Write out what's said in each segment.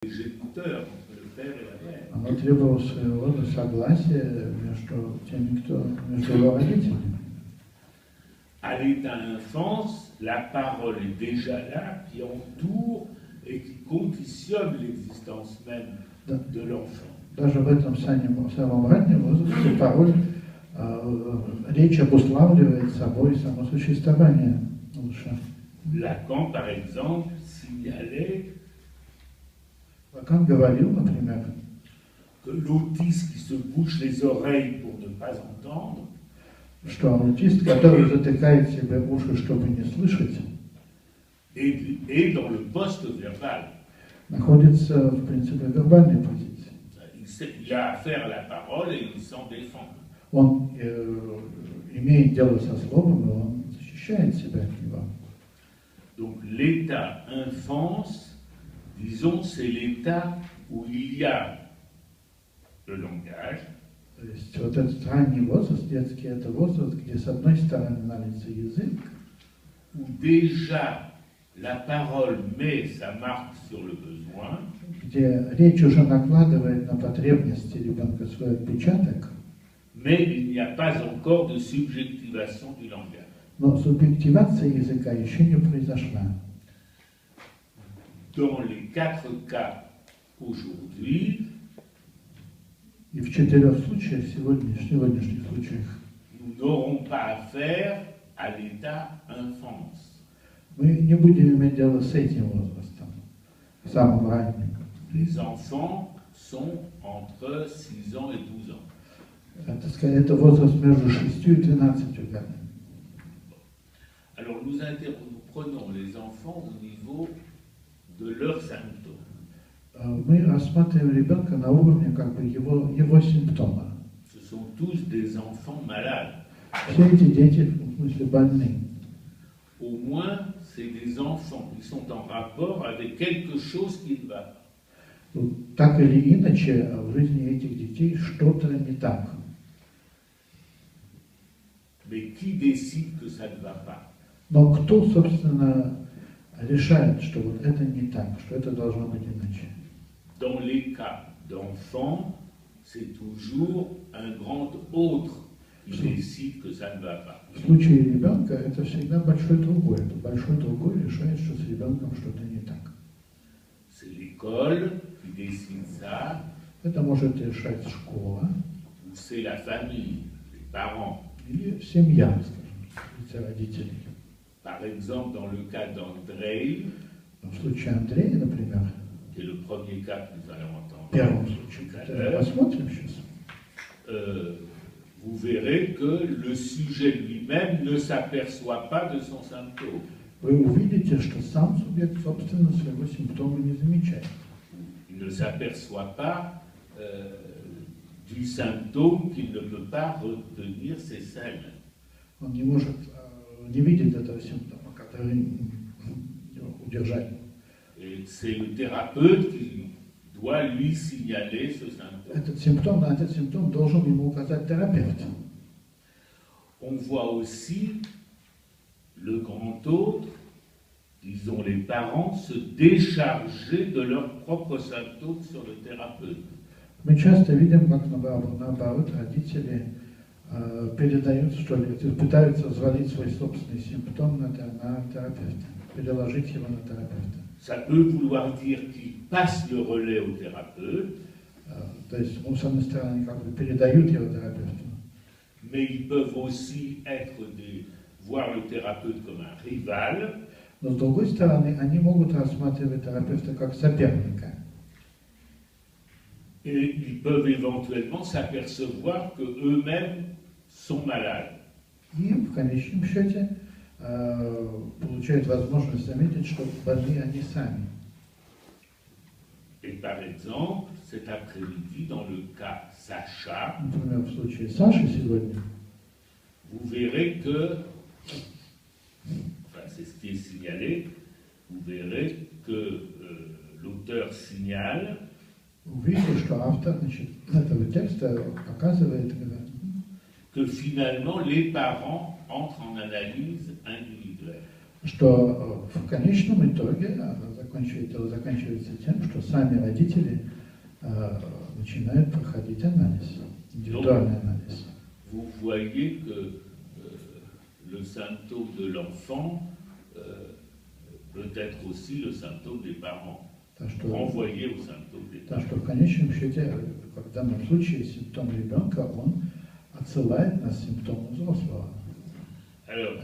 les géniteurs, entre le père et la mère. Оно требовало своего согласия между его родителями. À l'état d'enfance, la parole est déjà là, qui entoure et qui conditionne l'existence même de l'enfant. Даже в этом самом раннем возрасте пароль, речь обуславливает собой само существование малыша. Lacan, par exemple, signalait Лакан говорил, например, que l'autiste qui se bouche les oreilles pour ne pas entendre, что аутист, который затыкает себе уши, чтобы не слышать, est dans le post-verbal. находится в принципе в вербальной позиции. Il a affaire à la parole et il s'en défend. Он имеет дело со словом, и он защищает себя от него. Donc l'état enfance, disons, c'est l'état où il y a le langage. То есть вот этот ранний возраст, детский, это возраст, где с одной стороны налится язык, Où déjà la parole met sa marque sur le besoin, где речь уже накладывает на потребности ребенка свой отпечаток, mais il n'y a pas encore de subjectivation du langage. но субъективация языка еще не произошла. Dans les 4 cas aujourd'hui, И в 4 случаях, сегодняшних случаях, nous n'aurons pas affaire à l'état enfance. мы не будем иметь дело с этим возрастом, самым ранним. Les enfants sont entre 6 ans et 12 ans. Это, скорее, это возраст между 6 и 12 годами. Alors nous prenons les enfants au niveau de leurs symptômes. Мы рассматриваем ребенка на уровне как бы его симптома. Ce sont tous des enfants malades. Все эти дети, в смысле, больны. Au moins, c'est des enfants qui sont en rapport avec quelque chose qui ne va pas. Так или иначе, в жизни этих детей что-то не так. Mais qui décide que ça ne va pas? Но кто, собственно, решает, что вот это не так, что это должно быть иначе? Dans les cas d'enfants, c'est toujours un grand autre qui décide que ça ne va pas. В случае ребенка это всегда большой другой. Это большой другой решает, что с ребенком что-то не так. C'est l'école qui décide ça, Это может решать школа ou c'est la famille, les parents. или семья, скажем, лица родителей. Par exemple, dans le cas d'Andrei, В случае Андрея, например, qui est le premier cas que nous allons entendre, в первом случае, который рассмотрим сейчас, vous verrez que le sujet lui-même ne s'aperçoit pas de son symptôme. вы увидите, что сам субъект, собственно, своего симптома не замечает. Il ne s'aperçoit pas du symptôme qu'il ne peut pas retenir ses selles. Он не может, не видит этого симптома, который удержать. Et c'est le thérapeute qui doit lui signaler ce symptôme. Этот симптом должен ему указать терапевт. On voit aussi le grand autre, disons les parents, se décharger de leurs propres symptômes sur le thérapeute. Мы часто видим, как наоборот родители передают, что ли, пытаются взвалить свой собственный симптом на терапевта, переложить его на терапевта. Ça peut vouloir dire qu'ils passent le relais au thérapeute, То есть, с одной стороны, они как бы передают его терапевту, mais ils peuvent aussi voir le thérapeute comme un rival. но с другой стороны, они могут рассматривать терапевта как соперника. Et ils peuvent éventuellement s'apercevoir qu'eux-mêmes sont malades. И в конечном счете получают возможность заметить, что больны они сами. Et par exemple, cet après-midi, dans le cas Sacha, Например, в случае Саши сегодня, vous verrez que, enfin c'est ce qui est signalé, vous verrez que l'auteur signale увидел, что автор, значит, этого текста показывает, que finalement les parents entrent en analyse individuelle. что в конечном итоге дело заканчивается тем, что сами родители начинают проходить анализ, индивидуальный анализ. Vous voyez que le symptôme de l'enfant peut être aussi le symptôme des parents, renvoyé au symptôme des parents. Так что в конечном счете, в данном случае симптом ребенка, он отсылает на симптомы взрослого. Alors,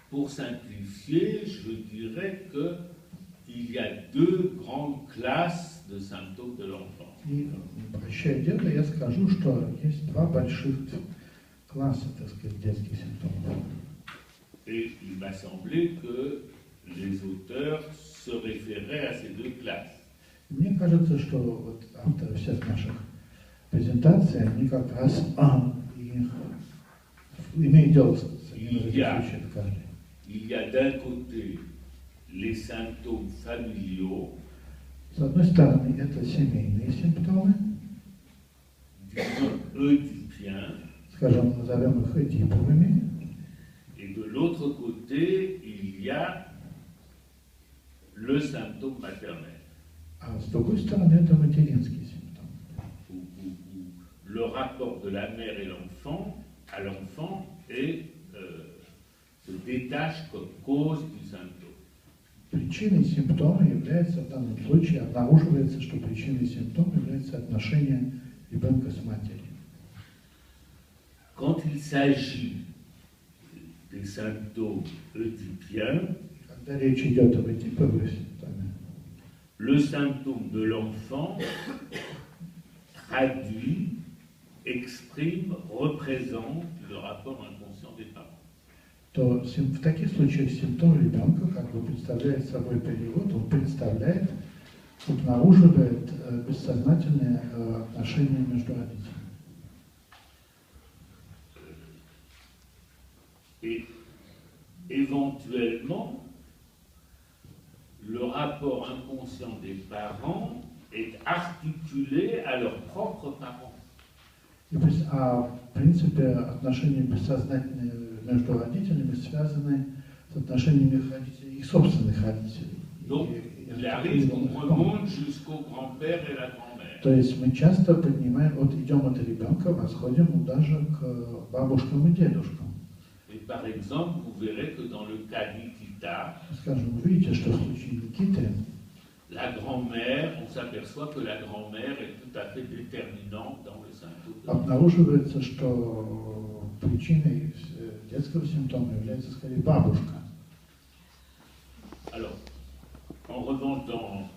pour simplifier, je dirais qu'il y a deux grandes classes de symptômes de l'enfant. И, прощая дело, я скажу, что есть два больших класса, так сказать, детских симптомов. Et il m'a semblé que les auteurs se référaient à ces deux classes. Мне кажется, что вот авторы всех наших презентаций, они как раз имеют дело с одним из этих случаев каждый. Il y a d'un côté les symptômes familiaux, С одной стороны, это семейные симптомы, disons oedipiens, скажем, назовем их эдиповыми, et de l'autre côté, il y a le symptôme maternel, а с другой стороны, это материнские симптомы. où le rapport de la mère et l'enfant à l'enfant se détache comme cause du symptôme. Причиной симптома является, в данном случае, обнаруживается, что причиной симптома является отношение ребенка с матерью. Quand il s'agit des symptômes oedipiens, Когда речь идет об эдиповых симптомах, le symptôme de l'enfant traduit, exprime, représente le rapport inconscient des parents. то в таких случаях симптом ребенка как бы представляет собой перевод, он представляет, обнаруживает бессознательные отношения между родителями. Et éventuellement, le rapport inconscient des parents est articulé à leurs propres parents. В принципе, отношения бессознательные между родителями связаны с отношениями их родителей, их собственных родителей. Donc, il arrive qu'on remonte jusqu'au grand-père et la grand-mère. То есть мы часто поднимаем, вот идем от ребенка, восходим даже к бабушкам и дедушкам. Et par exemple, vous verrez que dans le cas Nikita, Скажем, вы видите, что в случае Никиты la grand-mère, on s'aperçoit que la grand-mère est tout à fait déterminante dans le symptôme. обнаруживается, что причиной детского симптома является скорее бабушка. Alors, en revanche,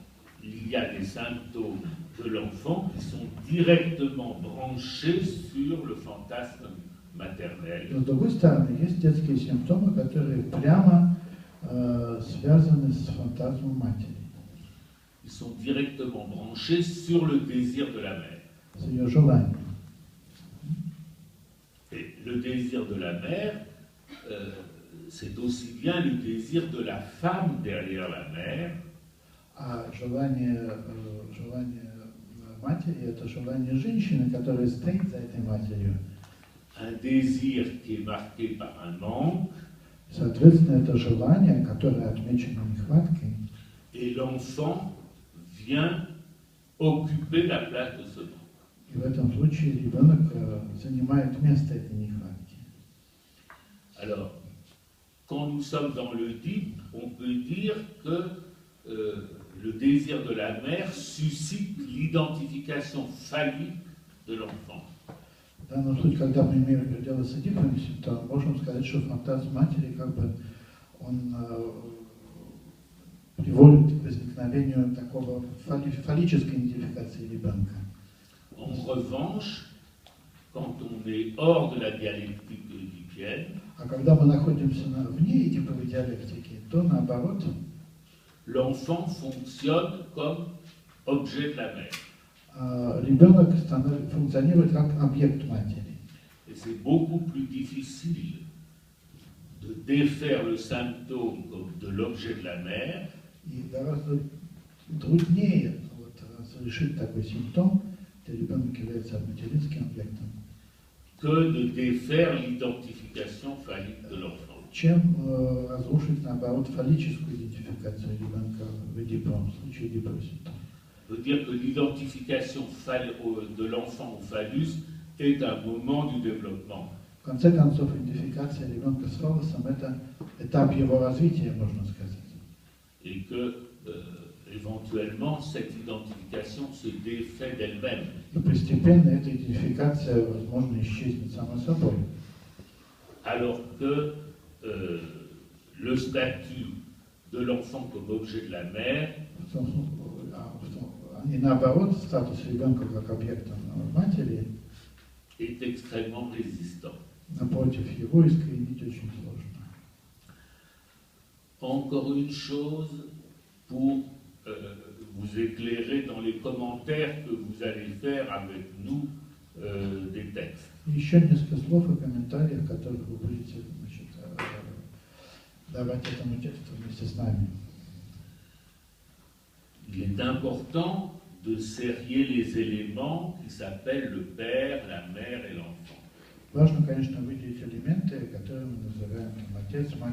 il y a des symptômes de l'enfant qui sont directement branchés sur le fantasme maternel. Но с другой стороны, есть детские симптомы, которые прямо связаны с фантазмом матери. Ils sont directement branchés sur le désir de la mère. С ее желанием. Et le désir de la mère, c'est aussi bien le désir de la femme derrière la mère. А желание матери – это желание женщины, которая стоит за этой матерью. Un désir qui est marqué par un manque. Соответственно, это желание, которое отмечено нехваткой. Et l'enfant vient occuper la place de ce manque. И в этом случае ребенок занимает место этой нехватки. Alors, quand nous sommes dans l'Oedipe, on peut dire que le désir de la mère suscite l'identification phallique de l'enfant. В данном случае, когда мы имеем дело с эдиповым симптомом, можем сказать, что фантазм матери как бы он приводит к возникновению такого фаллической идентификации ребенка. En revanche, quand on est hors de la dialectique oedipienne, А когда мы находимся вне эдиповой диалектики, то наоборот, l'enfant fonctionne comme objet de la mère. Ребенок функционирует как объект матери. Et c'est beaucoup plus difficile de défaire le symptôme comme de l'objet de la mère. И гораздо труднее разрешить такой симптом, где ребенок является материнским объектом, que de défaire l'identification phallique de l'enfant. чем разрушить, наоборот, фаллическую идентификацию ребенка в Эдипе, в случае Эдипа симптома. Veut dire que l'identification de l'enfant au phallus est un moment du développement. В конце концов, идентификация ребенка с фаллосом – это этап его развития, можно сказать. Et que, éventuellement, cette identification se défait d'elle-même. И постепенно эта идентификация, возможно, исчезнет самой собой. Alors que le statut de l'enfant comme objet de la mère И наоборот, статус ребенка как объекта матери, est extrêmement résistant. напротив, его искоренить очень сложно. Encore une chose pour vous éclairer dans les commentaires que vous allez faire avec nous des textes. Еще несколько слов и комментариев, которые вы будете, значит, давать этому тексту вместе с нами. Il est important de serrer les éléments qui s'appellent le père, la mère et l'enfant. Важно, конечно, выделить элементы, которые мы называем там, отец, мать.